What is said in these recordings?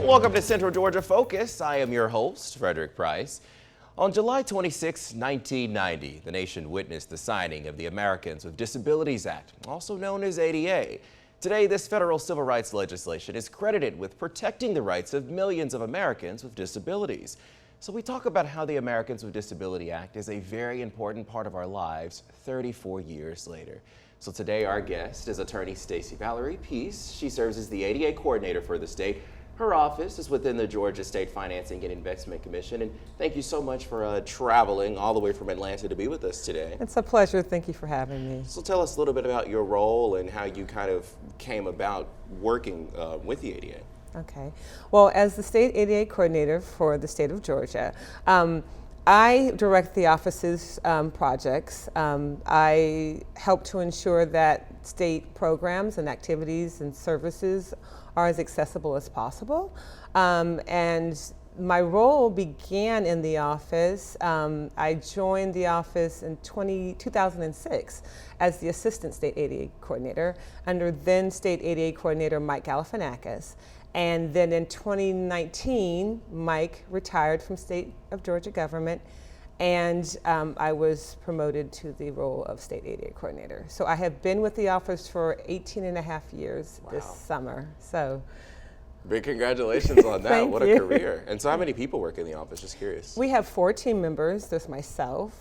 Welcome to Central Georgia Focus. I am your host, Fredrick Price. On July 26, 1990, the nation witnessed the signing of the Americans with Disabilities Act, also known as ADA. Today, this federal civil rights legislation is credited with protecting the rights of millions of Americans with disabilities. So we talk about how the Americans with Disability Act is a very important part of our lives 34 years later. So today, our guest is attorney Stacey Valerie Peace. She serves as the ADA coordinator for the state. Her office is within the Georgia State Financing and Investment Commission, and thank you so much for traveling all the way from Atlanta to be with us today. It's a pleasure. Thank you for having me. So tell us a little bit about your role and how you kind of came about working with the ADA. Okay. Well, as the state ADA coordinator for the state of Georgia, I direct the office's projects. I help to ensure that state programs and activities and services are as accessible as possible. And my role began in the office. I joined the office in 2006 as the assistant state ADA coordinator under then state ADA coordinator Mike Galifianakis. And then in 2019, Mike retired from state of Georgia government, and I was promoted to the role of state ADA coordinator. So I have been with the office for 18 and a half years this summer. So big congratulations on that. Thank What you. a career. And so how many people work in the office? Just curious. We have 4 team members. There's myself.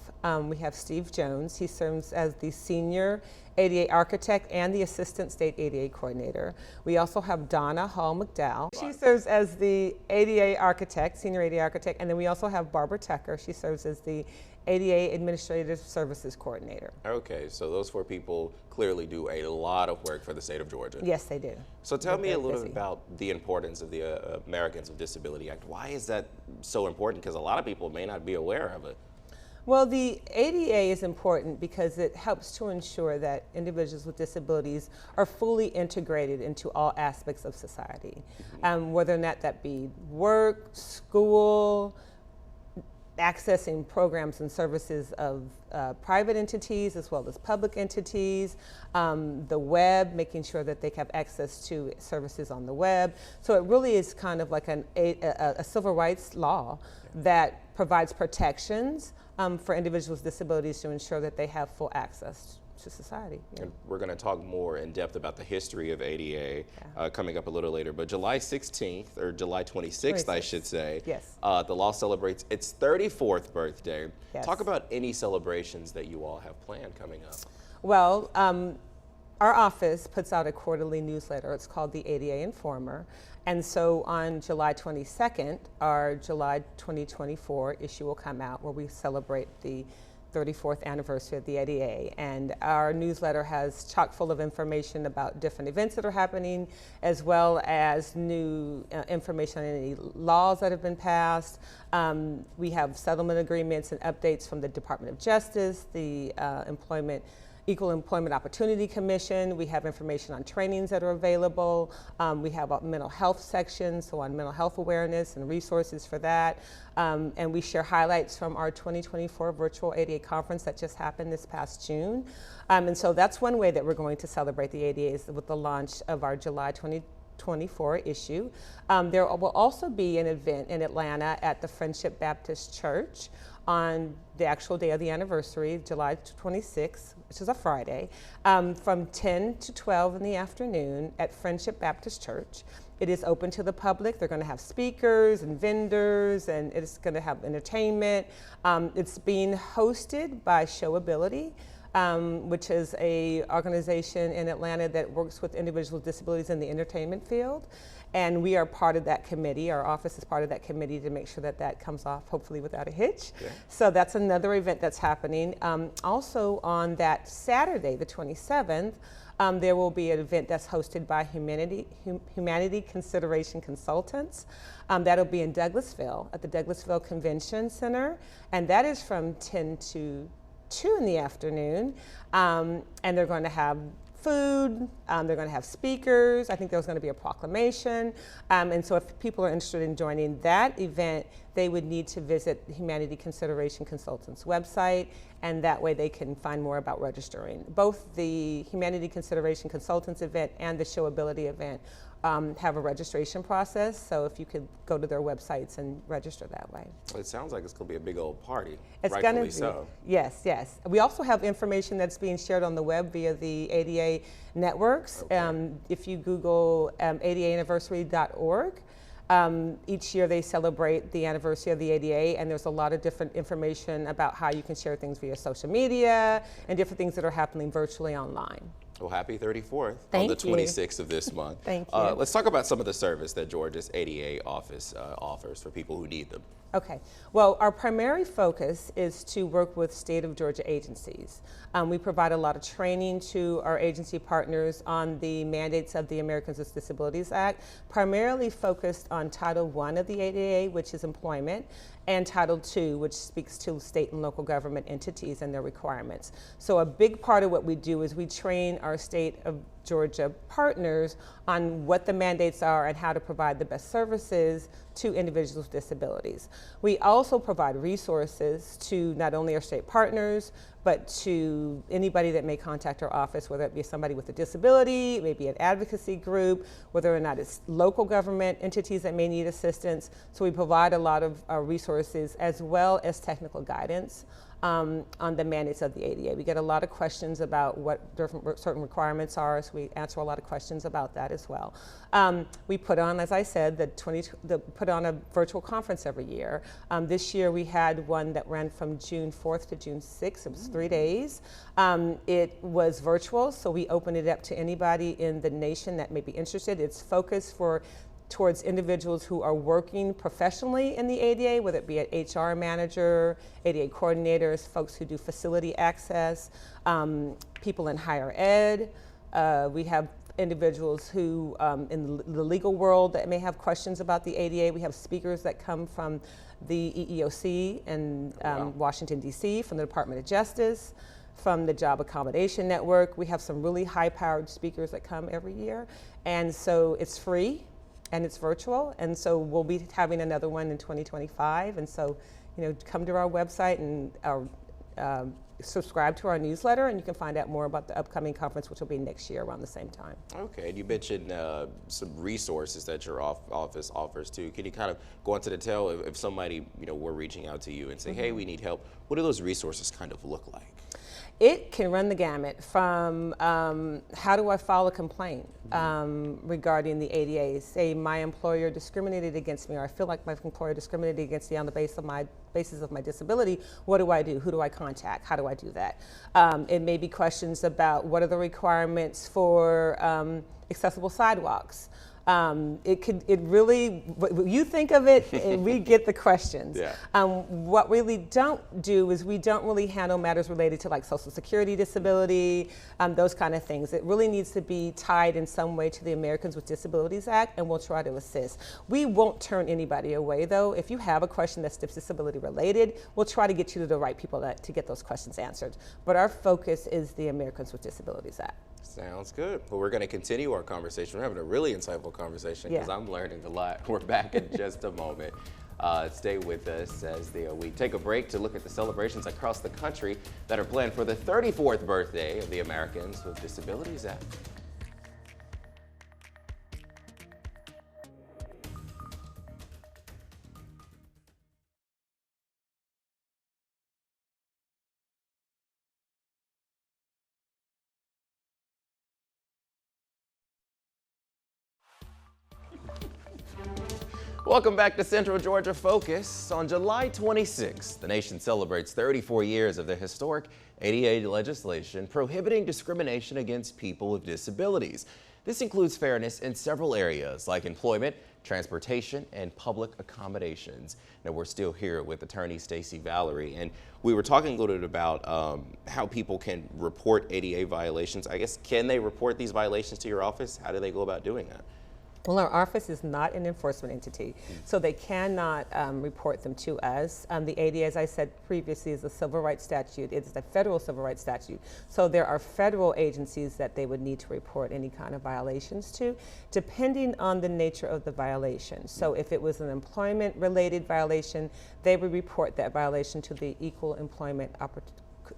We have Steve Jones. He serves as the senior ADA architect and the assistant state ADA coordinator. We also have Donna Hall McDowell. She serves as the ADA architect, senior ADA architect, and then we also have Barbara Tucker. She serves as the ADA Administrative Services Coordinator. Okay, so those 4 people clearly do a lot of work for the state of Georgia. Yes, they do. So tell me a little busy. bit about the importance of the Americans with Disability Act. Why is that so important? Because a lot of people may not be aware of it. Well, the ADA is important because it helps to ensure that individuals with disabilities are fully integrated into all aspects of society, whether or not that be work, school, accessing programs and services of private entities as well as public entities, the web, making sure that they have access to services on the web. So it really is kind of like a civil rights law that provides protections for individuals with disabilities to ensure that they have full access to society. Yeah. And we're going to talk more in depth about the history of ADA coming up a little later. But July 16th, or July 26th, I should say, yes. The law celebrates its 34th birthday. Yes. Talk about any celebrations that you all have planned coming up. Well, our office puts out a quarterly newsletter. It's called the ADA Informer. And so on July 22nd, our July 2024 issue will come out where we celebrate the 34th anniversary of the ADA. And our newsletter has chock full of information about different events that are happening, as well as new information on any laws that have been passed. We have settlement agreements and updates from the Department of Justice, the Equal Employment Opportunity Commission. We have information on trainings that are available. We have a mental health section, so on mental health awareness and resources for that. And we share highlights from our 2024 virtual ADA conference that just happened this past June. And so that's one way that we're going to celebrate the ADA is with the launch of our July 2024 issue. There will also be an event in Atlanta at the Friendship Baptist Church on the actual day of the anniversary, July 26th, which is a Friday, from 10 to 12 in the afternoon at Friendship Baptist Church. It is open to the public. They're going to have speakers and vendors, and it's going to have entertainment. It's being hosted by Showability, which is an organization in Atlanta that works with individuals with disabilities in the entertainment field. And we are part of that committee. Our office is part of that committee to make sure that that comes off, hopefully without a hitch. Yeah. So that's another event that's happening. Also on that Saturday, the 27th, there will be an event that's hosted by Humanity Consideration Consultants. That'll be in Douglasville at the Douglasville Convention Center. And that is from 10 to 2 in the afternoon. And they're going to have food, they're going to have speakers. I think there's going to be a proclamation. And so if people are interested in joining that event, they would need to visit the Humanity Consideration Consultants website, and that way they can find more about registering. Both the Humanity Consideration Consultants event and the Showability event have a registration process. So if you could go to their websites and register that way. It sounds like it's going to be a big old party. It's going to be. So. Yes, yes. We also have information that's being shared on the web via the ADA networks. Okay. If you Google adaanniversary.org, each year they celebrate the anniversary of the ADA, and there's a lot of different information about how you can share things via social media and different things that are happening virtually online. Well, happy 34th Thank on the 26th of this month. Thank you. Let's talk about some of the service that Georgia's ADA office offers for people who need them. Okay. Well, our primary focus is to work with state of Georgia agencies. We provide a lot of training to our agency partners on the mandates of the Americans with Disabilities Act, primarily focused on Title I of the ADA, which is employment, and Title II, which speaks to state and local government entities and their requirements. So a big part of what we do is we train our state of Georgia partners on what the mandates are and how to provide the best services to individuals with disabilities. We also provide resources to not only our state partners, but to anybody that may contact our office, whether it be somebody with a disability, maybe an advocacy group, whether or not it's local government entities that may need assistance. So we provide a lot of resources as well as technical guidance on the mandates of the ADA. We get a lot of questions about what certain requirements are, so we answer a lot of questions about that as well. We put on, as I said, put on a virtual conference every year. This year we had one that ran from June 4th to June 6th. It was 3 days. It was virtual, so we opened it up to anybody in the nation that may be interested. It's focused towards individuals who are working professionally in the ADA, whether it be an HR manager, ADA coordinators, folks who do facility access, people in higher ed. We have individuals who in the legal world that may have questions about the ADA. We have speakers that come from the EEOC in Washington, D.C., from the Department of Justice, from the Job Accommodation Network. We have some really high-powered speakers that come every year. And so it's free. And it's virtual, and so we'll be having another one in 2025. And so, come to our website and subscribe to our newsletter, and you can find out more about the upcoming conference, which will be next year around the same time. Okay, and you mentioned some resources that your office offers too. Can you kind of go into detail if somebody, were reaching out to you and say, hey, we need help, what do those resources kind of look like? It can run the gamut from how do I file a complaint regarding the ADA? Say my employer discriminated against me, or I feel like my employer discriminated against me on the basis of my disability. What do I do? Who do I contact? How do I do that? It may be questions about what are the requirements for accessible sidewalks. It really, when you think of it, we get the questions. Yeah. What we really don't do is we don't really handle matters related to like Social Security disability, those kind of things. It really needs to be tied in some way to the Americans with Disabilities Act, and we'll try to assist. We won't turn anybody away though. If you have a question that's disability related, we'll try to get you to the right people to get those questions answered. But our focus is the Americans with Disabilities Act. Sounds good. Well, we're going to continue our conversation. We're having a really insightful conversation because I'm learning a lot. We're back in just a moment. Stay with us as we take a break to look at the celebrations across the country that are planned for the 34th birthday of the Americans with Disabilities Act. Welcome back to Central Georgia Focus. On July 26th, the nation celebrates 34 years of the historic ADA legislation prohibiting discrimination against people with disabilities. This includes fairness in several areas like employment, transportation, and public accommodations. Now, we're still here with attorney Stacey Valerie, and we were talking a little bit about how people can report ADA violations. I guess, can they report these violations to your office? How do they go about doing that? Well, our office is not an enforcement entity, so they cannot report them to us. The ADA, as I said previously, is a civil rights statute. It's a federal civil rights statute. So there are federal agencies that they would need to report any kind of violations to, depending on the nature of the violation. So if it was an employment-related violation, they would report that violation to the Equal Employment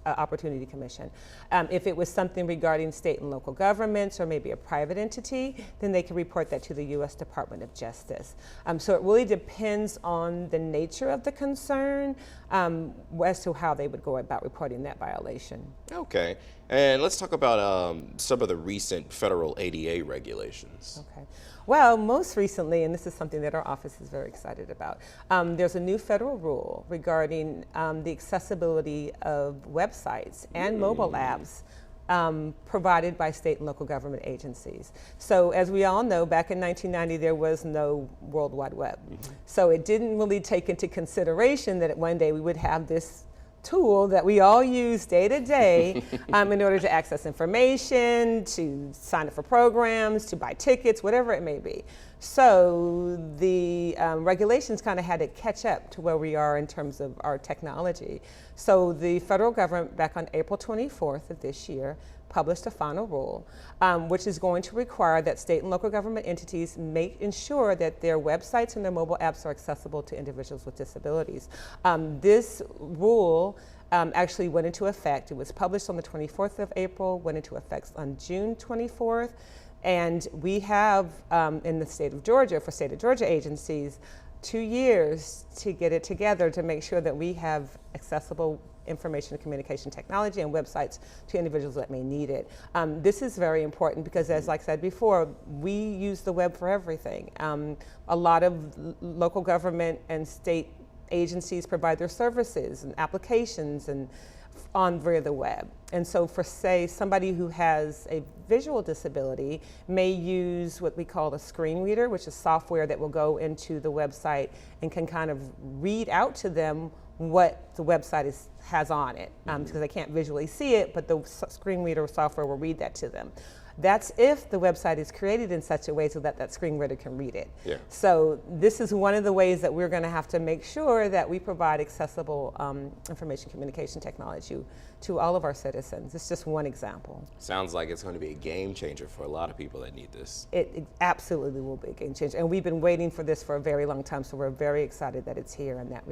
Opportunity Commission. If it was something regarding state and local governments or maybe a private entity, then they can report that to the U.S. Department of Justice. So it really depends on the nature of the concern as to how they would go about reporting that violation. Okay, and let's talk about some of the recent federal ADA regulations. Okay. Well, most recently, and this is something that our office is very excited about, there's a new federal rule regarding the accessibility of websites and mobile apps provided by state and local government agencies. So as we all know, back in 1990, there was no World Wide Web. So it didn't really take into consideration that one day we would have this tool that we all use day to day in order to access information, to sign up for programs, to buy tickets, whatever it may be. So the regulations kind of had to catch up to where we are in terms of our technology. So the federal government, back on April 24th of this year, published a final rule, which is going to require that state and local government entities ensure that their websites and their mobile apps are accessible to individuals with disabilities. This rule actually went into effect. It was published on the 24th of April, went into effect on June 24th, and we have in the state of Georgia, for state of Georgia agencies, 2 years to get it together to make sure that we have accessible information and communication technology and websites to individuals that may need it. This is very important because, as like I said before, we use the web for everything. A lot of local government and state agencies provide their services and applications and via the web. And so for, say, somebody who has a visual disability may use what we call a screen reader, which is software that will go into the website and can kind of read out to them what the website has on it, because they can't visually see it, but the screen reader software will read that to them. That's if the website is created in such a way so that that screen reader can read it. Yeah. So this is one of the ways that we're going to have to make sure that we provide accessible information communication technology to all of our citizens. It's just one example. Sounds like it's going to be a game changer for a lot of people that need this. It absolutely will be a game changer. And we've been waiting for this for a very long time, so we're very excited that it's here and that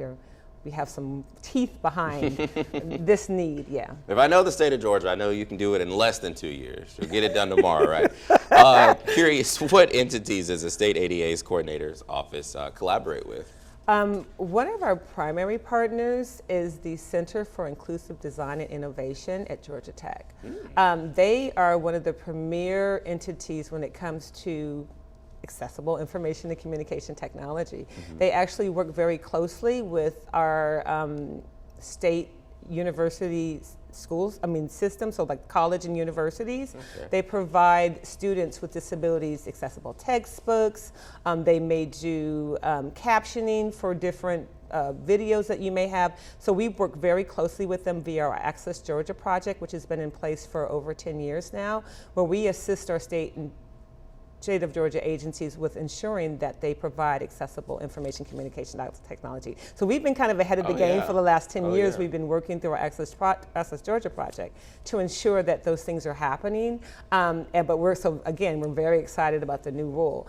we have some teeth behind this need, yeah. If I know the state of Georgia, I know you can do it in less than 2 years. You'll get it done tomorrow, right? Curious, what entities does the state ADA's coordinator's office collaborate with? One of our primary partners is the Center for Inclusive Design and Innovation at Georgia Tech. They are one of the premier entities when it comes to accessible information and communication technology. They actually work very closely with our state university systems, so like college and universities. Okay. They provide students with disabilities accessible textbooks. They may do captioning for different videos that you may have. So we work very closely with them via our Access Georgia project, which has been in place for over 10 years now, where we assist our state of Georgia agencies with ensuring that they provide accessible information communication technology. So we've been kind of ahead of the game for the last 10 years. Yeah. We've been working through our Access Georgia project to ensure that those things are happening. But we're very excited about the new rule.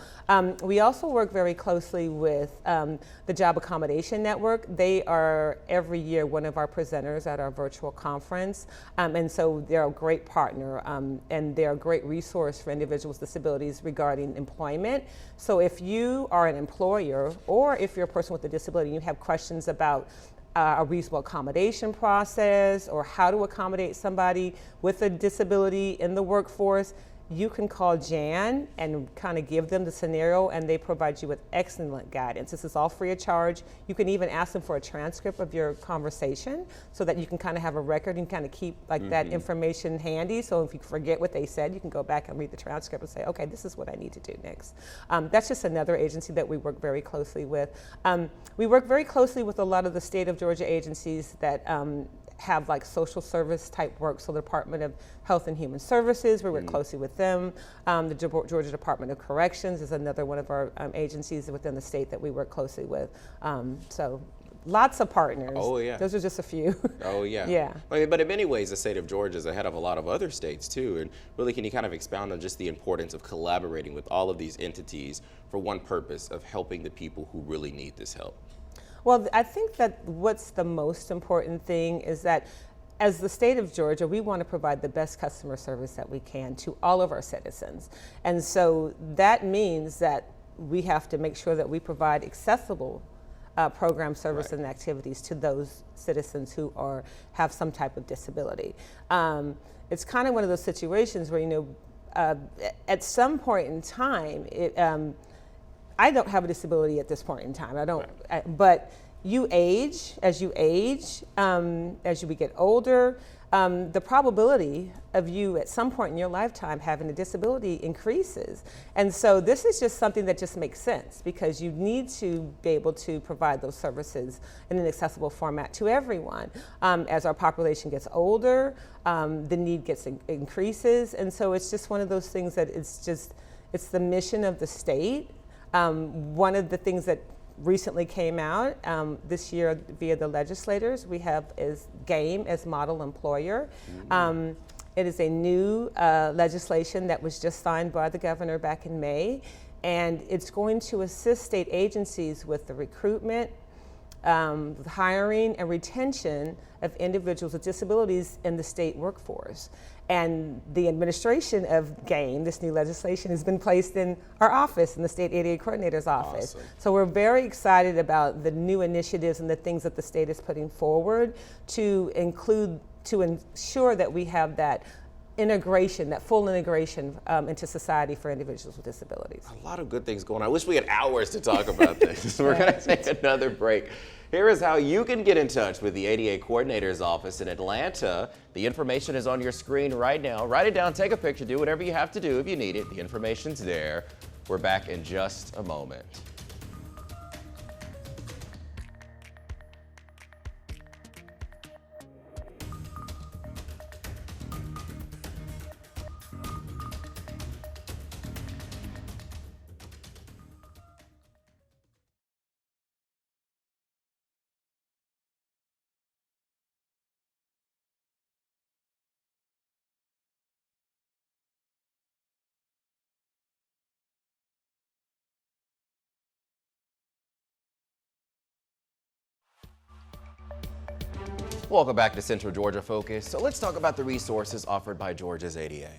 We also work very closely with the Job Accommodation Network. They are every year one of our presenters at our virtual conference. And so they're a great partner and they're a great resource for individuals with disabilities regarding employment. So if you are an employer or if you're a person with a disability and you have questions about a reasonable accommodation process or how to accommodate somebody with a disability in the workforce, you can call Jan and kind of give them the scenario and they provide you with excellent guidance. This is all free of charge. You can even ask them for a transcript of your conversation so that you can kind of have a record and kind of keep that information handy. So if you forget what they said, you can go back and read the transcript and say, okay, this is what I need to do next. That's just another agency that we work very closely with. We work very closely with a lot of the state of Georgia agencies that have like social service type work. So the Department of Health and Human Services, we work closely with them. The Georgia Department of Corrections is another one of our agencies within the state that we work closely with. So lots of partners. Oh yeah. Those are just a few. Oh yeah. Yeah. I mean, but in many ways, the state of Georgia is ahead of a lot of other states too. And really, can you kind of expound on just the importance of collaborating with all of these entities for one purpose of helping the people who really need this help? Well, I think that what's the most important thing is that as the state of Georgia, we want to provide the best customer service that we can to all of our citizens. And so that means that we have to make sure that we provide accessible program service and activities to those citizens who have some type of disability. It's kind of one of those situations where, at some point in time, I don't have a disability at this point in time. I don't, but you age, as you get older, the probability of you at some point in your lifetime having a disability increases. And so this is just something that just makes sense, because you need to be able to provide those services in an accessible format to everyone. As our population gets older, the need increases. And so it's just one of those things that it's the mission of the state. One of the things that recently came out this year via the legislators, we have is GAME as model employer. It is a new legislation that was just signed by the governor back in May, and it's going to assist state agencies with the recruitment, hiring and retention of individuals with disabilities in the state workforce. And the administration of GAME, this new legislation, has been placed in our office, in the State ADA Coordinator's office. Awesome. So we're very excited about the new initiatives and the things that the state is putting forward to ensure that we have that integration, that full integration into society for individuals with disabilities. A lot of good things going on. I wish we had hours to talk about this. We're going to take another break. Here is how you can get in touch with the ADA Coordinator's office in Atlanta. The information is on your screen right now. Write it down, take a picture, do whatever you have to do if you need it. The information's there. We're back in just a moment. Welcome back to Central Georgia Focus. So let's talk about the resources offered by Georgia's ADA.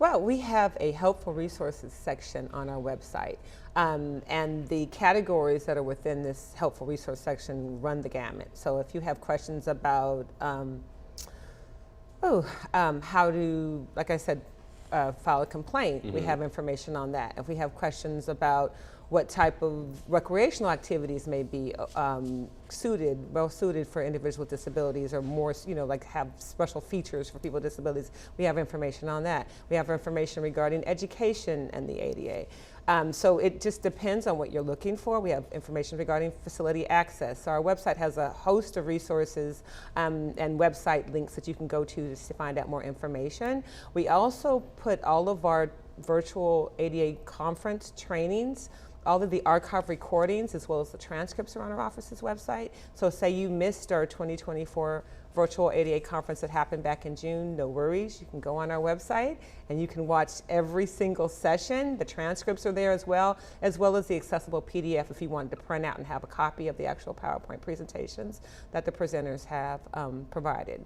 Well, we have a helpful resources section on our website, and the categories that are within this helpful resource section run the gamut. So if you have questions about how to, like I said, file a complaint, we have information on that. If we have questions about what type of recreational activities may be well suited for individuals with disabilities, or more, like have special features for people with disabilities, we have information on that. We have information regarding education and the ADA. So it just depends on what you're looking for. We have information regarding facility access. So our website has a host of resources and website links that you can go to find out more information. We also put all of our virtual ADA conference trainings, all of the archive recordings, as well as the transcripts are on our office's website. So say you missed our 2024 virtual ADA conference that happened back in June, no worries. You can go on our website and you can watch every single session. The transcripts are there as well as the accessible PDF if you wanted to print out and have a copy of the actual PowerPoint presentations that the presenters have provided.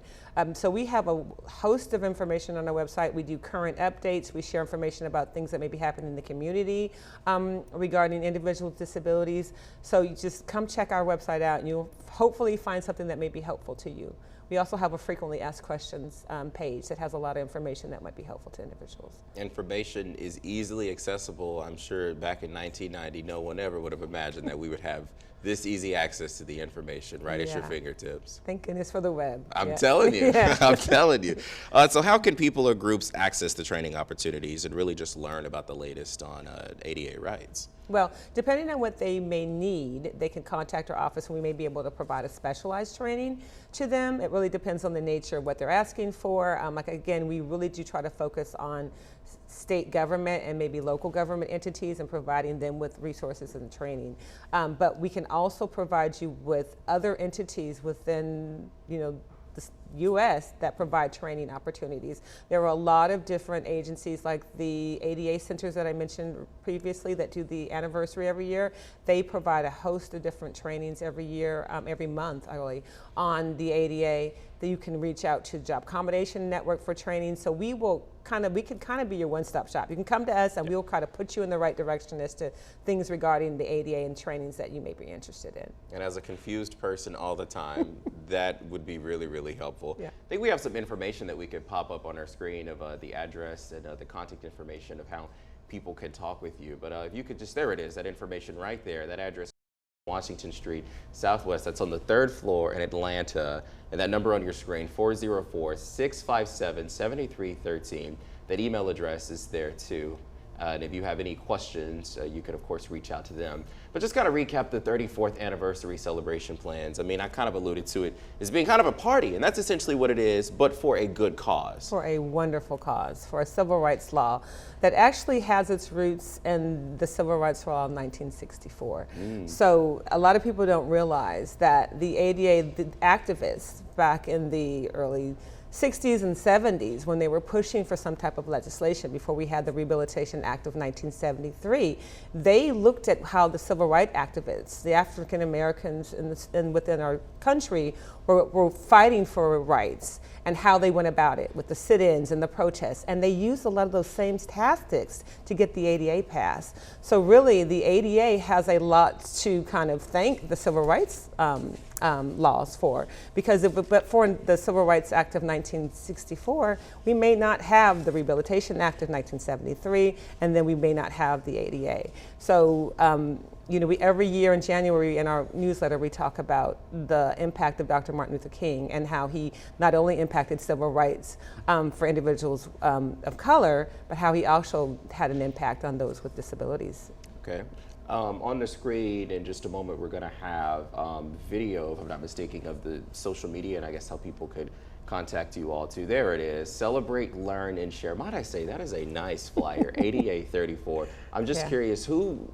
So we have a host of information on our website. We do current updates. We share information about things that may be happening in the community regarding individuals with disabilities. So you just come check our website out and you'll hopefully find something that may be helpful to you. We also have a frequently asked questions page that has a lot of information that might be helpful to individuals. Information is easily accessible. I'm sure back in 1990, no one ever would have imagined that we would have this easy access to the information right at your fingertips. Thank goodness for the web. I'm telling you, I'm telling you. So how can people or groups access the training opportunities and really just learn about the latest on ADA rights? Well, depending on what they may need, they can contact our office and we may be able to provide a specialized training to them. It really depends on the nature of what they're asking for. Like again, we really do try to focus on state government and maybe local government entities and providing them with resources and training. But we can also provide you with other entities within, U.S. that provide training opportunities. There are a lot of different agencies like the ADA centers that I mentioned previously that do the anniversary every year. They provide a host of different trainings every year, every month really, on the ADA. That you can reach out to Job Accommodation Network for training. So we can kind of be your one-stop shop. You can come to us and we'll kind of put you in the right direction as to things regarding the ADA and trainings that you may be interested in. And as a confused person all the time, that would be really, really helpful. Yeah. I think we have some information that we could pop up on our screen of the address and the contact information of how people can talk with you. But if you could just, there it is, that information right there, that address. Washington Street Southwest, that's on the 3rd floor in Atlanta, and that number on your screen, 404-657-7313. That email address is there too. And if you have any questions, you can of course reach out to them. But just kind of recap the 34th anniversary celebration plans. I mean, I kind of alluded to it as being kind of a party, and that's essentially what it is, but for a good cause. For a wonderful cause, for a civil rights law that actually has its roots in the civil rights law of 1964. So a lot of people don't realize that the ADA, the activists back in the early 60s and 70s, when they were pushing for some type of legislation before we had the Rehabilitation Act of 1973, they looked at how the civil rights activists, the African Americans within our country, were fighting for rights and how they went about it with the sit-ins and the protests. And they used a lot of those same tactics to get the ADA passed. So really, the ADA has a lot to kind of thank the civil rights laws for, because but for the Civil Rights Act of 1964, we may not have the Rehabilitation Act of 1973, and then we may not have the ADA. So, you know, every year in January in our newsletter, we talk about the impact of Dr. Martin Luther King and how he not only impacted civil rights for individuals of color, but how he also had an impact on those with disabilities. Okay. On the screen in just a moment, we're going to have video, if I'm not mistaken, of the social media and I guess how people could contact you all too. There it is. Celebrate, learn, and share. Might I say, that is a nice flyer, ADA 34. I'm just curious, who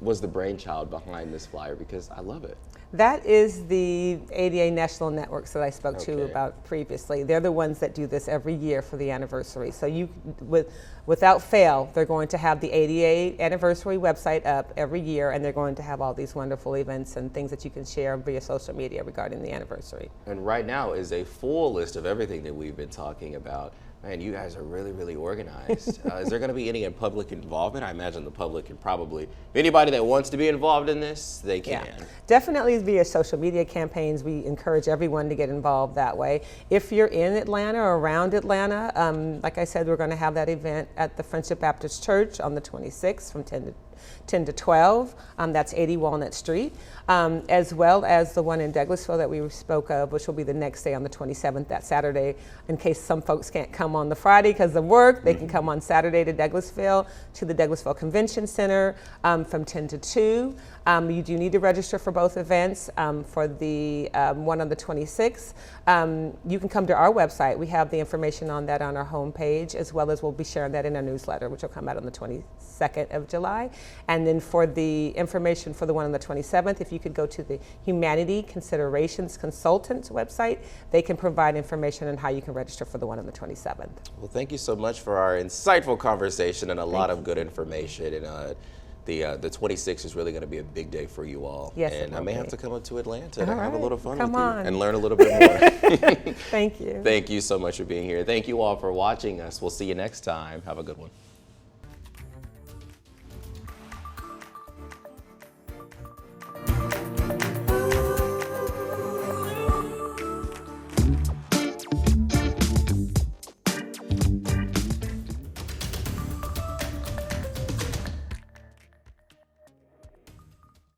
was the brainchild behind this flyer? Because I love it. That is the ADA National Networks that I spoke to you about previously. They're the ones that do this every year for the anniversary. So without fail, they're going to have the ADA anniversary website up every year, and they're going to have all these wonderful events and things that you can share via social media regarding the anniversary. And right now is a full list of everything that we've been talking about. Man, you guys are really, really organized. Is there going to be any public involvement? I imagine the public can probably, anybody that wants to be involved in this, they can. Yeah. Definitely via social media campaigns. We encourage everyone to get involved that way. If you're in Atlanta or around Atlanta, like I said, we're going to have that event at the Friendship Baptist Church on the 26th from 10 to 12. That's 80 Walnut Street, as well as the one in Douglasville that we spoke of, which will be the next day on the 27th, that Saturday. In case some folks can't come on the Friday because of work, they can come on Saturday to Douglasville, to the Douglasville Convention Center from 10 to 2. You do need to register for both events. For the one on the 26th, you can come to our website. We have the information on that on our homepage, as well as we'll be sharing that in our newsletter, which will come out on the 22nd of July. And then for the information for the one on the 27th, if you could go to the Humanity Considerations Consultants website, they can provide information on how you can register for the one on the 27th. Well, thank you so much for our insightful conversation and a lot of good information. And the 26th is really going to be a big day for you all. Yes, and I may have to come up to Atlanta to all have a little fun come with you on. and learn a little bit more. Thank you. Thank you so much for being here. Thank you all for watching us. We'll see you next time. Have a good one.